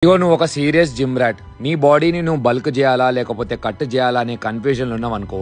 ఇగో నువ్వు ఒక serious gym rot, నీ బాడీని నువ్వు బల్క్ చేయాలా లేకపోతే కట్ చేయాలా అనే కన్ఫ్యూజన్ ఉన్నావు అనుకో,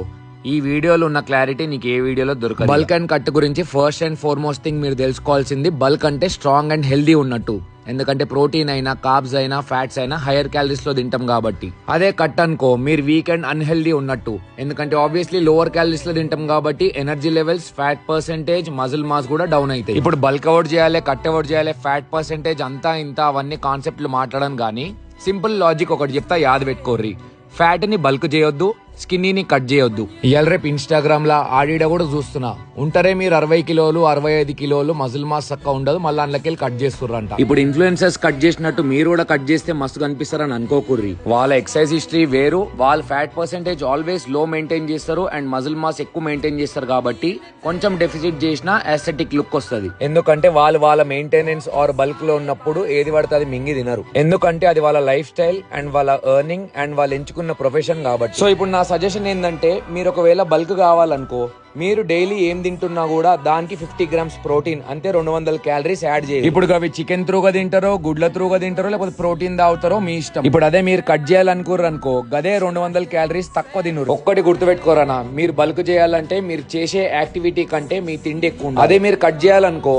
ఈ వీడియోలో ఉన్న క్లారిటీ నీకు ఏ వీడియోలో దొరకదు. బల్క్ అండ్ కట్ గురించి ఫస్ట్ అండ్ ఫార్మోస్ట్ థింగ్ మీరు తెలుసుకోవాల్సింది, బల్క్ అంటే స్ట్రాంగ్ అండ్ హెల్దీ ఉన్నట్టు. ఎందుకంటే ప్రోటీన్ అయినా కార్బ్స్ అయినా ఫ్యాట్స్ అయినా హైయర్ క్యాలరీస్ లో తింటాం కాబట్టి. అదే కట్ అనుకో, మీరు వీక్ అండ్ అన్హెల్దీ ఉన్నట్టు. ఎందుకంటే ఆబ్వియస్లీ లోవర్ క్యాలరీస్ లో తింటాం కాబట్టి energy levels, fat percentage, muscle mass కూడా డౌన్ అవుతాయి. ఇప్పుడు బల్క్ అవుట్ చేయాలి, కట్ అవుట్ చేయాలి, ఫ్యాట్ పర్సెంటేజ్ అంతా ఇంత అవన్నీ కాన్సెప్ట్లు మాట్లాడడం కానీ, సింపుల్ లాజిక్ ఒకటి చెప్తా, యాద పెట్టుకోర్రి. ఫ్యాట్ ని బల్క్ చేయొద్దు, స్కిన్నీని కట్ చేయొద్దు. ఇవాళ రేపు ఇన్స్టాగ్రామ్ లా ఆడిడ కూడా చూస్తున్నా, ఉంటారే మీరు 60 కిలోలు 65 కిలోలు మజిల్ మాస్ చక్క ఉండదు, మళ్ళీ అందులోకి కట్ చేస్తుర్రంట. ఇప్పుడు ఇన్ఫ్లుయెన్సర్స్ కట్ చేసినట్టు మీరు కూడా కట్ చేస్తే మస్తు కనిపిస్తారని అనుకోకుర్రి. వాళ్ళ ఎక్సర్సైజ్ హిస్టరీ వేరు, వాళ్ళ ఫ్యాట్ పర్సెంటేజ్ ఆల్వేస్ లో మెయింటైన్ చేస్తారు అండ్ మజిల్ మాస్ ఎక్కువ మెయింటైన్ చేస్తారు కాబట్టి కొంచెం డెఫిసిట్ చేసినా ఎస్థెటిక్ లుక్ వస్తుంది. ఎందుకంటే వాళ్ళ మెయింటెనెన్స్ ఆర్ బల్క్ లో ఉన్నప్పుడు ఏది పడితే అది మింగి తినరు. ఎందుకంటే అది వాళ్ళ లైఫ్ స్టైల్ అండ్ వాళ్ళ ఎర్నింగ్ అండ్ వాళ్ళు ఎంచుకున్న ప్రొఫెషన్ కాబట్టి. సో ఇప్పుడు నా సజెషన్ ఏంటంటే, మీరు ఒకవేళ బల్క్ కావాలనుకో, మీరు డైలీ ఏం తింటున్నా కూడా దానికి 50 గ్రామ్స్ ప్రోటీన్ అంటే 200 క్యాలరీస్ యాడ్ చేయాలి. ఇప్పుడు అవి చికెన్ త్రూగా తింటారో, గుడ్ల త్రూగా తింటారో, లేకపోతే ప్రోటీన్ తాగుతారో మీ ఇష్టం. ఇప్పుడు అదే మీరు కట్ చేయాలనుకోరు అనుకో, గదే 200 క్యాలరీస్ తక్కువ తినరు. ఒక్కటి గుర్తుపెట్టుకోరనా, మీరు బల్క్ చేయాలంటే మీరు చేసే యాక్టివిటీ కంటే మీ తిండి ఎక్కువ ఉండాలి. అదే మీరు కట్ చేయాలనుకో,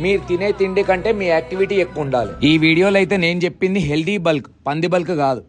మీరు తినే తిండి కంటే మీ యాక్టివిటీ ఎక్కువ ఉండాలి. ఈ వీడియోలో అయితే నేను చెప్పింది హెల్దీ బల్క్, పంది బల్క్ కాదు.